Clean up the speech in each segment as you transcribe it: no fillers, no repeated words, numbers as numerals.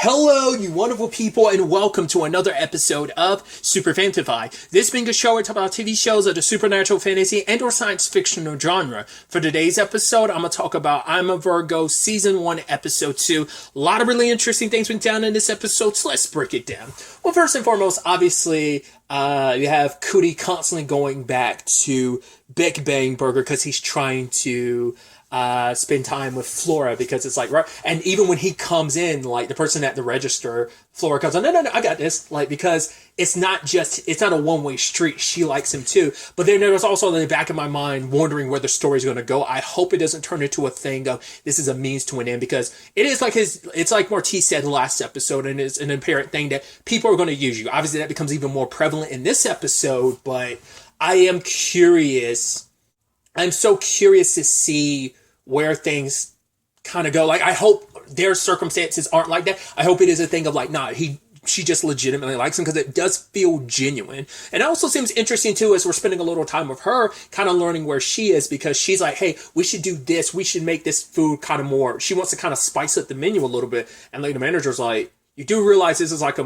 Hello, you wonderful people, and welcome to another episode of Super-Fanta-Fi. This being a show where I talk about TV shows of the supernatural, fantasy, and or science fictional genre. For today's episode, I'm going to talk about I'm a Virgo, Season 1, Episode 2. A lot of really interesting things went down in this episode, so let's break it down. Well, first and foremost, obviously, you have Cootie constantly going back to Big Bang Burger because he's trying to spend time with Flora, because it's like, right, and even when he comes in, like the person at the register, Flora comes on, no, I got this, like, because it's not a one-way street. She likes him too, but then there's also in the back of my mind wondering where the story's going to go. I hope it doesn't turn into a thing of this is a means to an end, because it is like it's like Martise said last episode, and it's an apparent thing that people are going to use you. Obviously that becomes even more prevalent in this episode, but I am curious. I'm so curious to see where things kind of go. Like, I hope their circumstances aren't like that. I hope it is a thing of like, she just legitimately likes him, because it does feel genuine. And it also seems interesting too, as we're spending a little time with her, kind of learning where she is, because she's like, hey, we should do this. We should make this food kind of more. She wants to kind of spice up the menu a little bit. And like the manager's like, you do realize this is like a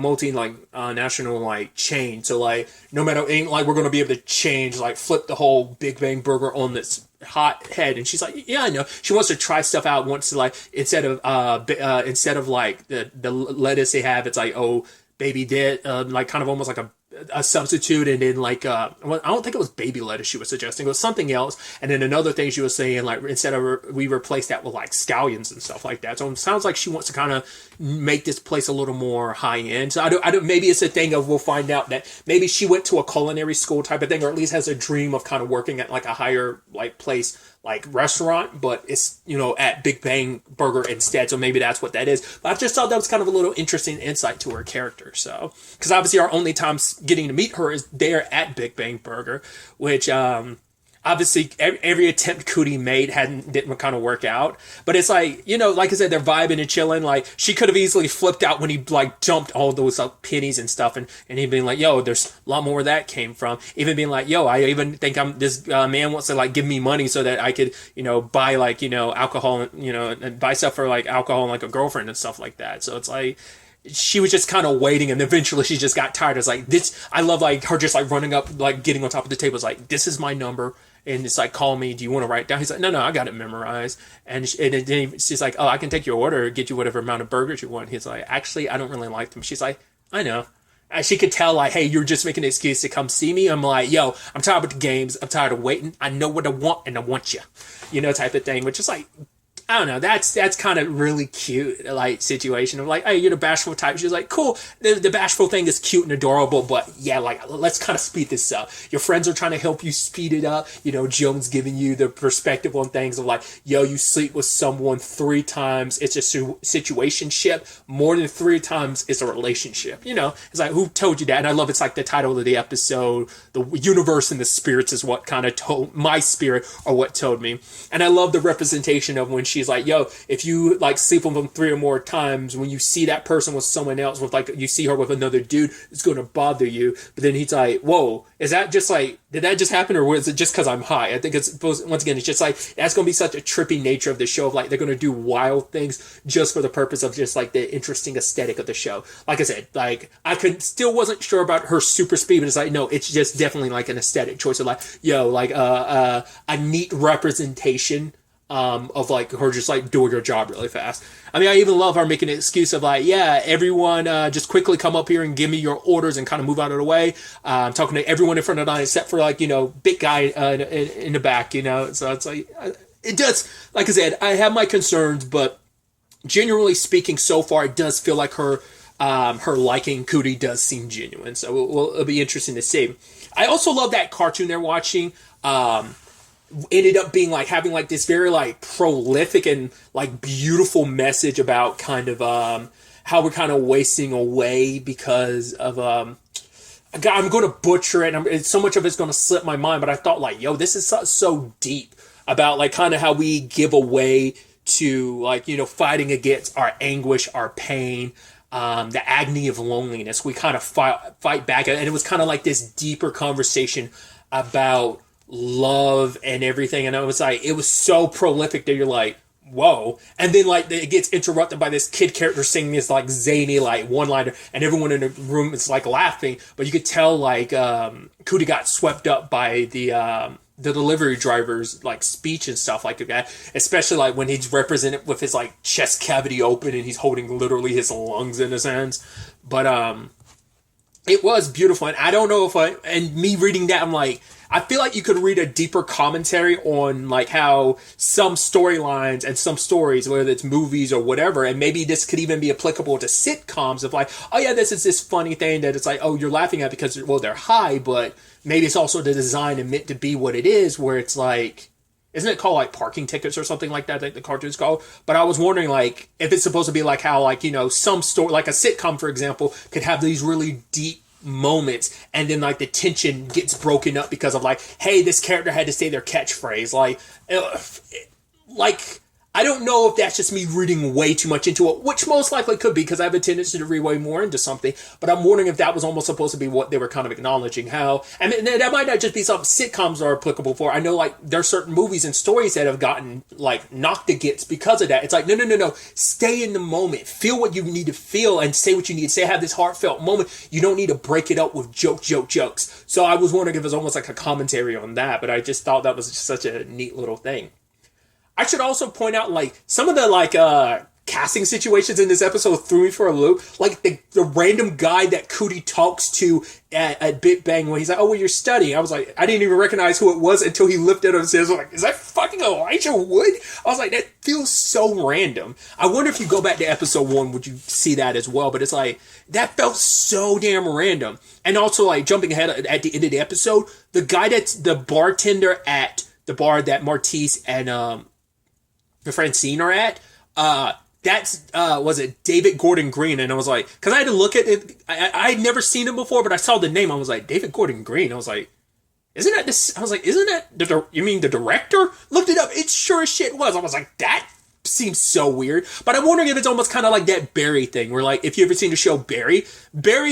national chain. So like, no matter, ain't like we're going to be able to change, like flip the whole Big Bang Burger on this hot head. And she's like, yeah, I know. She wants to try stuff out, wants to like, instead of like the lettuce they have, it's like, oh, baby did, like kind of almost like a substitute, and then like I don't think it was baby lettuce she was suggesting, it was something else. And then another thing she was saying, like, instead of we replace that with like scallions and stuff like that. So it sounds like she wants to kind of make this place a little more high end. So I don't maybe it's a thing of, we'll find out that maybe she went to a culinary school type of thing, or at least has a dream of kind of working at like a higher like place, like restaurant, but it's, at Big Bang Burger instead. So maybe that's what that is. But I just thought that was kind of a little interesting insight to her character. So, because obviously our only time getting to meet her is there at Big Bang Burger, which obviously every attempt Cootie made didn't kind of work out. But it's like, like I said, they're vibing and chilling. Like, she could have easily flipped out when he like dumped all those pennies and stuff, and he'd been like, yo, there's a lot more where that came from. Even being like, yo, I even think this man wants to like give me money so that I could, buy like, alcohol, and buy stuff for like alcohol and like a girlfriend and stuff like that. So it's like, she was just kind of waiting, and eventually she just got tired. It's like, this, I love like her just like running up, like getting on top of the table. It's like, this is my number. And it's like, call me. Do you want to write it down? He's like, no, I got it memorized. And then she's like, oh, I can take your order, get you whatever amount of burgers you want. He's like, actually, I don't really like them. She's like, I know. And she could tell, like, hey, you're just making an excuse to come see me. I'm like, yo, I'm tired of the games. I'm tired of waiting. I know what I want, and I want you. Type of thing. Which is like, I don't know. That's kind of really cute, like, situation of like, hey, you're the bashful type. She's like, cool. The bashful thing is cute and adorable, but yeah, like, let's kind of speed this up. Your friends are trying to help you speed it up. Joan's giving you the perspective on things of like, yo, you sleep with someone 3 times, it's a situationship. More than 3 times, it's a relationship. It's like, who told you that? And I love, it's like the title of the episode, the universe and the spirits is what kind of told my spirit, or what told me. And I love the representation of when she's like, yo, if you like sleep with them 3 or more times, when you see that person with someone else, with like, you see her with another dude, it's going to bother you. But then he's like, whoa, is that just like, did that just happen, or was it just because I'm high? I think it's, once again, it's just like, that's going to be such a trippy nature of the show, of like, they're going to do wild things just for the purpose of just like the interesting aesthetic of the show. Like I said, like, still wasn't sure about her super speed, but it's like, no, it's just definitely like an aesthetic choice of like, yo, like a neat representation of like her just like doing her job really fast. I mean, I even love her making an excuse of like, yeah, everyone just quickly come up here and give me your orders and kind of move out of the way. I'm talking to everyone in front of the line except for like, big guy in the back, so it's like, it does, like I said, I have my concerns, but generally speaking, so far it does feel like her liking Cootie does seem genuine, so it'll be interesting to see. I also love that cartoon they're watching. Ended up being like having like this very like prolific and like beautiful message about kind of how we're kind of wasting away because of I'm going to butcher it, and so much of it's going to slip my mind, but I thought like, yo, this is so deep about like kind of how we give away to like, fighting against our anguish, our pain, the agony of loneliness. We kind of fight back, and it was kind of like this deeper conversation about love and everything. And I was like, it was so prolific that you're like, whoa. And then like it gets interrupted by this kid character singing this like zany like one liner, and everyone in the room is like laughing, but you could tell like Cootie got swept up by the delivery driver's like speech and stuff like that, especially like when he's represented with his like chest cavity open and he's holding literally his lungs in his hands. But it was beautiful, and I don't know if and me reading that, I'm like, I feel like you could read a deeper commentary on like how some storylines and some stories, whether it's movies or whatever, and maybe this could even be applicable to sitcoms of like, oh yeah, this is this funny thing that it's like, oh, you're laughing at because, well, they're high, but maybe it's also the design and meant to be what it is, where it's like, isn't it called like parking tickets or something like that, like the cartoon's called? But I was wondering like if it's supposed to be like how like, you know, some story, like a sitcom, for example, could have these really deep moments, and then like the tension gets broken up because of like, hey, this character had to say their catchphrase, like I don't know if that's just me reading way too much into it, which most likely could be because I have a tendency to read way more into something, but I'm wondering if that was almost supposed to be what they were kind of acknowledging. How, I mean, that might not just be something sitcoms are applicable for. I know like there are certain movies and stories that have gotten like knocked against because of that. It's like, no, stay in the moment, feel what you need to feel and say what you need to say, have this heartfelt moment. You don't need to break it up with jokes. So I was wondering if it was almost like a commentary on that, but I just thought that was just such a neat little thing. I should also point out, like, some of the, like, casting situations in this episode threw me for a loop. Like, the random guy that Cootie talks to at Big Bang when he's like, oh, well, you're studying. I was like, I didn't even recognize who it was until he lifted up his hands. I was like, is that fucking Elijah Wood? I was like, that feels so random. I wonder if you go back to episode 1, would you see that as well? But it's like, that felt so damn random. And also, like, jumping ahead at the end of the episode, the guy that's the bartender at the bar that Martise and, Francine are at, that's was it David Gordon Green? And I was like, because I had to look at it, I had never seen him before, but I saw the name. I was like, David Gordon Green. I was like, isn't that this? I was like, isn't that you mean the director? Looked it up. It sure as shit was. I was like, that seems so weird. But I'm wondering if it's almost kind of like that Barry thing, where like, if you ever seen the show Barry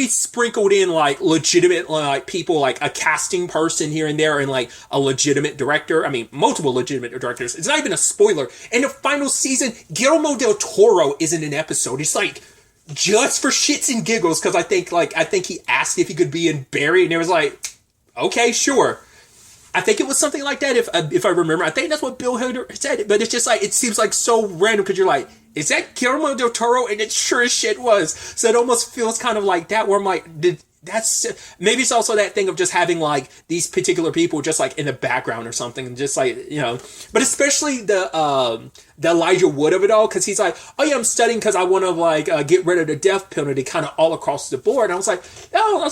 sprinkled in like legitimate like people, like a casting person here and there, and like a legitimate director. I mean, multiple legitimate directors. It's not even a spoiler. In the final season, Guillermo del Toro is in an episode. It's like just for shits and giggles, because I think he asked if he could be in Barry, and it was like, okay, sure. I think it was something like that, if I remember. I think that's what Bill Hader said, but it's just like, it seems like so random, because you're like, is that Guillermo del Toro? And it sure as shit was. So it almost feels kind of like that, where I'm like, maybe it's also that thing of just having like these particular people just like in the background or something, and just like, you know, but especially the Elijah Wood of it all, because he's like, oh yeah, I'm studying because I want to like get rid of the death penalty kind of all across the board. And I was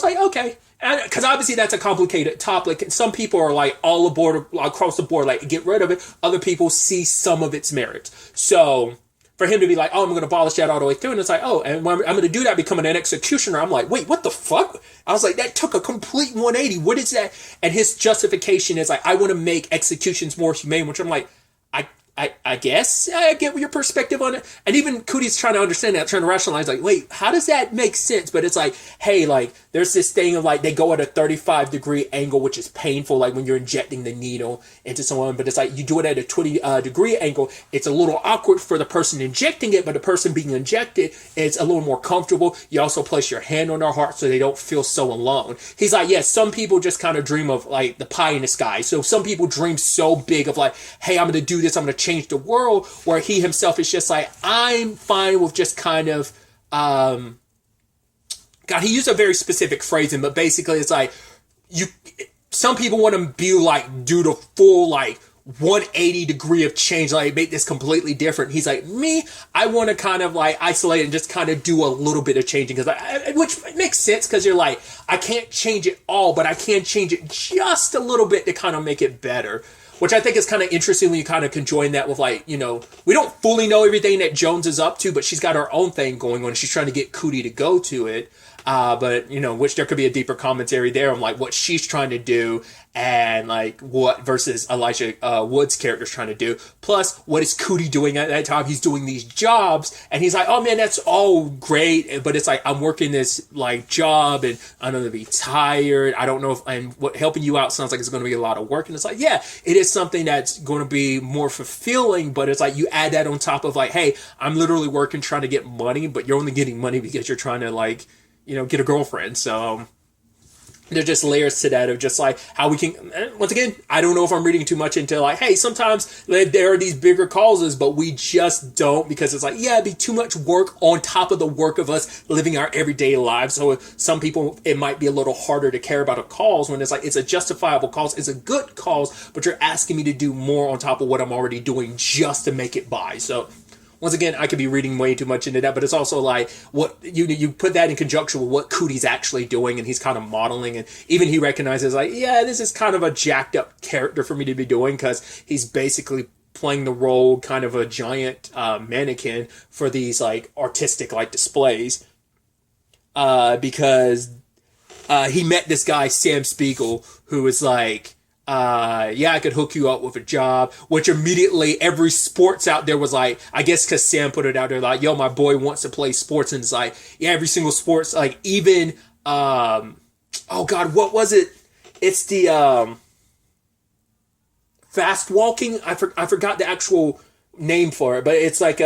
like, okay. Because obviously that's a complicated topic. Some people are like all aboard across the board, like get rid of it. Other people see some of its merits. So for him to be like, oh, I'm going to abolish that all the way through, and it's like, oh, and when I'm going to do that, becoming an executioner, I'm like, wait, what the fuck? I was like, that took a complete 180. What is that? And his justification is like, I want to make executions more humane, which I'm like, I guess I get your perspective on it. And even Cootie's trying to understand that, trying to rationalize, like, wait, how does that make sense? But it's like, hey, like, there's this thing of like, they go at a 35-degree angle, which is painful, like when you're injecting the needle into someone. But it's like, you do it at a 20-degree angle. It's a little awkward for the person injecting it, but the person being injected is a little more comfortable. You also place your hand on their heart so they don't feel so alone. He's like, yes, some people just kind of dream of like the pie in the sky. So some people dream so big of like, hey, I'm going to do this, I'm going to change the world, where he himself is just like, I'm fine with just kind of God, he used a very specific phrasing, but basically it's like, some people want to be like, do the full like 180 degree of change, like make this completely different. He's like, me, I want to kind of like isolate and just kind of do a little bit of changing, which makes sense, because you're like, I can't change it all, but I can change it just a little bit to kind of make it better. Which I think is kind of interesting when you kind of conjoin that with like, you know, we don't fully know everything that Jones is up to, but she's got her own thing going on, and she's trying to get Cootie to go to it. but which there could be a deeper commentary there on like what she's trying to do and like what versus Elijah Wood's character's trying to do. Plus, what is Cootie doing at that time? He's doing these jobs, and he's like, "Oh man, that's all great," but it's like I'm working this like job, and I'm gonna be tired. I don't know if and what helping you out sounds like it's gonna be a lot of work, and it's like, yeah, it is something that's going to be more fulfilling. But it's like you add that on top of like, hey, I'm literally working trying to get money, but you're only getting money because you're trying to like get a girlfriend. So there's just layers to that of just like how we can, once again, I don't know if I'm reading too much into like, hey, sometimes there are these bigger causes, but we just don't, because it's like, yeah, it'd be too much work on top of the work of us living our everyday lives. So some people, it might be a little harder to care about a cause when it's like, it's a justifiable cause, it's a good cause, but you're asking me to do more on top of what I'm already doing just to make it by. So once again, I could be reading way too much into that, but it's also like what you put that in conjunction with what Cootie's actually doing, and he's kind of modeling, and even he recognizes like, yeah, this is kind of a jacked up character for me to be doing, because he's basically playing the role kind of a giant mannequin for these like artistic like displays, because he met this guy Sam Spiegel who was like, yeah, I could hook you up with a job, which immediately every sports out there was like, I guess because Sam put it out there like, yo, my boy wants to play sports, and it's like, yeah, every single sports, like even, oh God, what was it? It's the, fast walking. I forgot the actual name for it, but it's like,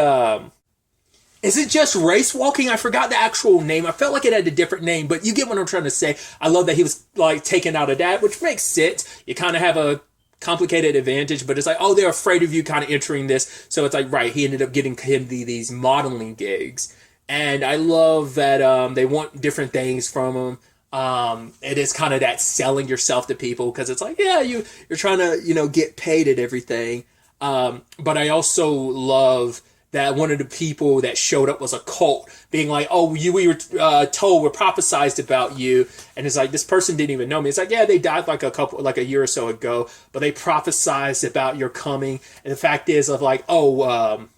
is it just race walking? I forgot the actual name. I felt like it had a different name, but you get what I'm trying to say. I love that he was like taken out of that, which makes sense. You kind of have a complicated advantage, but it's like, oh, they're afraid of you kind of entering this. So it's like, right, he ended up getting him these modeling gigs. And I love that they want different things from him. It is kind of that selling yourself to people, because it's like, yeah, you're trying to, get paid at everything. But I also love that one of the people that showed up was a cult, being like, oh, we were told, we're prophesized about you. And it's like, this person didn't even know me. It's like, yeah, they died like a year or so ago, but they prophesized about your coming. And the fact is of like, and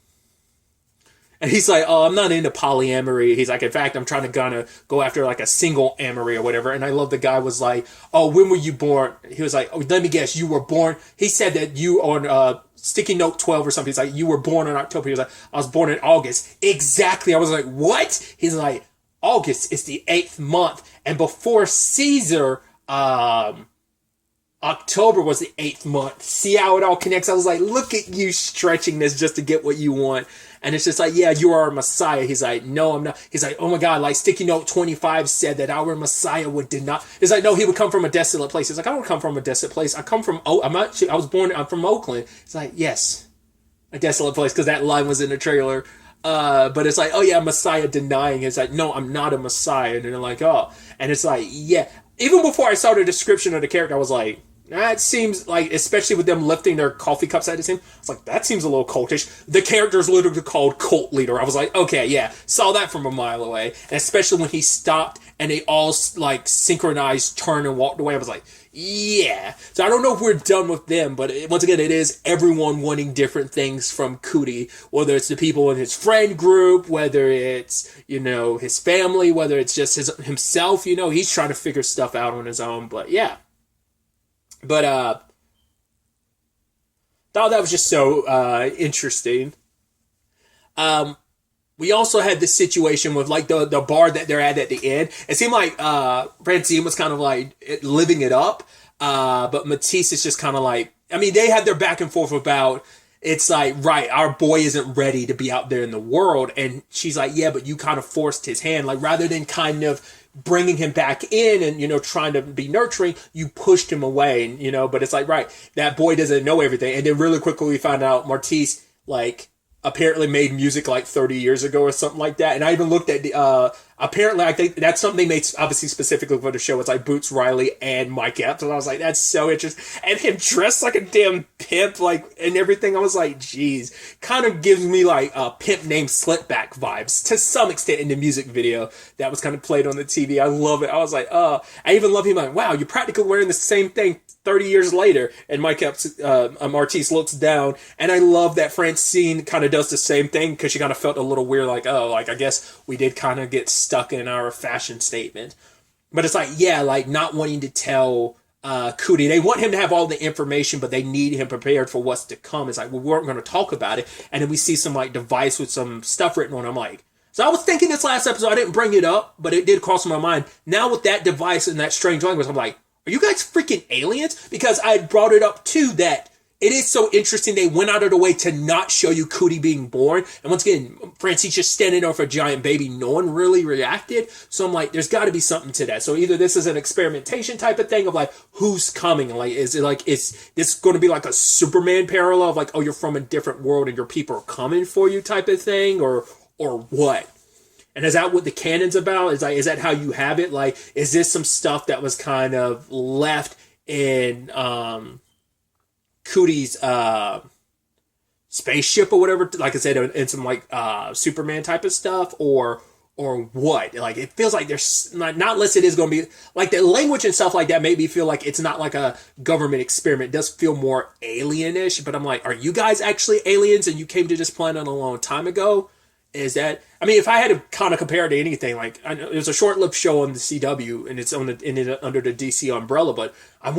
he's like, oh, I'm not into polyamory. He's like, in fact, I'm trying to go after like a single amory or whatever. And I love the guy was like, oh, when were you born? He was like, oh, let me guess, you were born. He said that you on Sticky Note 12 or something. He's like, you were born in October. He was like, I was born in August. Exactly. I was like, what? He's like, August is the 8th month. And before Caesar, October was the 8th month. See how it all connects? I was like, look at you stretching this just to get what you want. And it's just like, yeah, you are a Messiah. He's like, no, I'm not. He's like, oh my God, like Sticky Note 25 said that our Messiah did not. He's like, no, he would come from a desolate place. He's like, I don't come from a desolate place. I'm from Oakland. It's like, yes, a desolate place, because that line was in the trailer. But it's like, oh yeah, Messiah denying. It's like, no, I'm not a Messiah. And they're like, oh. And it's like, yeah. Even before I saw the description of the character, I was like, that seems like, especially with them lifting their coffee cups at him, I was like, that seems a little cultish. The character's literally called Cult Leader. I was like, okay, yeah, saw that from a mile away. And especially when he stopped and they all like synchronized, turned and walked away, I was like, yeah. So I don't know if we're done with them, but once again, it is everyone wanting different things from Cootie, whether it's the people in his friend group, whether it's, his family, whether it's just himself, he's trying to figure stuff out on his own, but yeah. But thought that was just so interesting. We also had this situation with like the bar that they're at the end. It seemed like Francine was kind of like living it up, but Matisse is just kind of like, I mean, they had their back and forth about, it's like, right, our boy isn't ready to be out there in the world, and she's like, yeah, but you kind of forced his hand, like rather than kind of bringing him back in and, trying to be nurturing, you pushed him away, and, but it's like, right, that boy doesn't know everything. And then really quickly we found out Matisse, like, apparently made music like 30 years ago or something like that. And I even looked at the, apparently I think that's something they made obviously specifically for the show. It's like Boots Riley and Mike Epps. And I was like, that's so interesting. And him dressed like a damn pimp, like, and everything. I was like, geez, kind of gives me like a pimp named Slipback vibes to some extent in the music video that was kind of played on the TV. I love it. I was like, I even love him like, wow, you're practically wearing the same thing 30 years later, and Martise looks down, and I love that Francine kind of does the same thing, because she kind of felt a little weird, like, oh, like, I guess we did kind of get stuck in our fashion statement. But it's like, yeah, like, not wanting to tell Cootie. They want him to have all the information, but they need him prepared for what's to come. It's like, well, we weren't going to talk about it, and then we see some, like, device with some stuff written on it. I'm like, so I was thinking this last episode, I didn't bring it up, but it did cross my mind. Now with that device and that strange language, I'm like, are you guys freaking aliens? Because I brought it up too, that it is so interesting they went out of the way to not show you Cootie being born. And once again, Francine's just standing there for a giant baby. No one really reacted. So I'm like, there's got to be something to that. So either this is an experimentation type of thing of like, who's coming? Like, is it like, is this going to be like a Superman parallel of like, oh, you're from a different world and your people are coming for you type of thing? Or what? And is that what the canon's about? Is that how you have it? Like, is this some stuff that was kind of left in Cootie's spaceship or whatever? Like I said, in some like Superman type of stuff, or what? Like, it feels like there's not unless it is going to be like the language and stuff like that. Made me feel like it's not like a government experiment. It does feel more alienish. But I'm like, are you guys actually aliens and you came to this planet a long time ago? Is that, I mean, if I had to kind of compare it to anything, like, I know it was a short-lived show on the CW, and it's under the DC umbrella, but I'm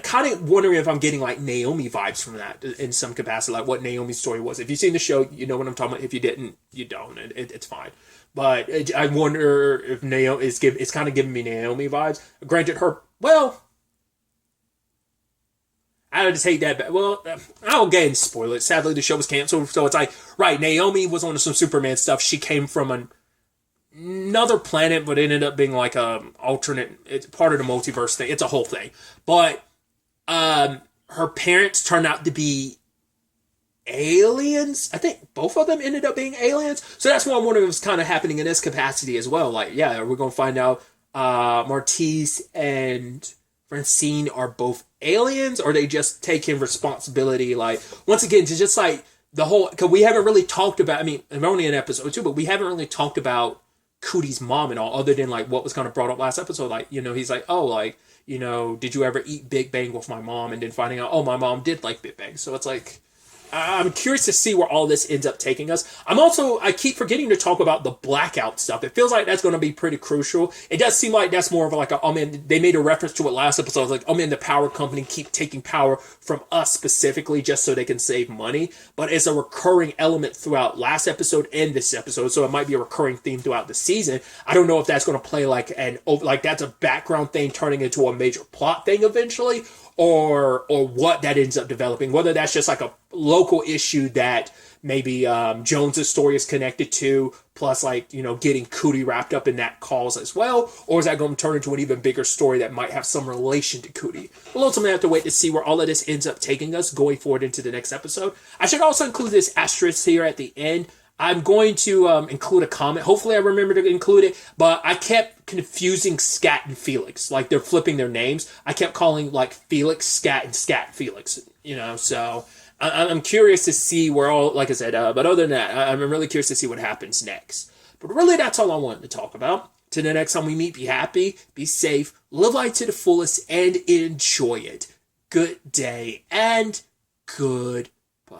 kind of wondering if I'm getting, like, Naomi vibes from that in some capacity, like what Naomi's story was. If you've seen the show, you know what I'm talking about. If you didn't, you don't. It's fine. But I wonder if Naomi it's kind of giving me Naomi vibes. Granted, I just hate that. Well, I'll again spoil it. Sadly, the show was canceled, so it's like, right, Naomi was on some Superman stuff. She came from another planet, but ended up being like a alternate. It's part of the multiverse thing. It's a whole thing. But her parents turned out to be aliens. I think both of them ended up being aliens. So that's what I'm wondering if it's kind of happening in this capacity as well. Like, yeah, we're going to find out Martise and Francine are both aliens, or they just taking responsibility, like, once again, to just like the whole, because we haven't really talked about, I mean, I'm only in episode 2, but we haven't really talked about Cootie's mom and all, other than like what was kind of brought up last episode. Like, you know, he's like, oh, like, you know, did you ever eat Big Bang with my mom? And then finding out, oh, my mom did like Big Bang. So it's like, I'm curious to see where all this ends up taking us. I keep forgetting to talk about the blackout stuff. It feels like that's going to be pretty crucial. It does seem like that's more of like oh man, they made a reference to it last episode. It's like, oh man, the power company keep taking power from us specifically just so they can save money. But it's a recurring element throughout last episode and this episode. So it might be a recurring theme throughout the season. I don't know if that's going to play like that's a background thing turning into a major plot thing eventually, or what that ends up developing, whether that's just like a local issue that maybe Jones's story is connected to, plus like, you know, getting Cootie wrapped up in that cause as well, or is that going to turn into an even bigger story that might have some relation to Cootie? We'll ultimately have to wait to see where all of this ends up taking us going forward into the next episode. I should also include this asterisk here at the end. I'm going to include a comment. Hopefully I remember to include it, but I kept confusing Scat and Felix. Like, they're flipping their names. I kept calling, like, Felix Scat and Scat Felix, you know, so I'm curious to see where all, like I said, but other than that, I'm really curious to see what happens next. But really, that's all I wanted to talk about. Till the next time we meet, be happy, be safe, live life to the fullest, and enjoy it. Good day, and good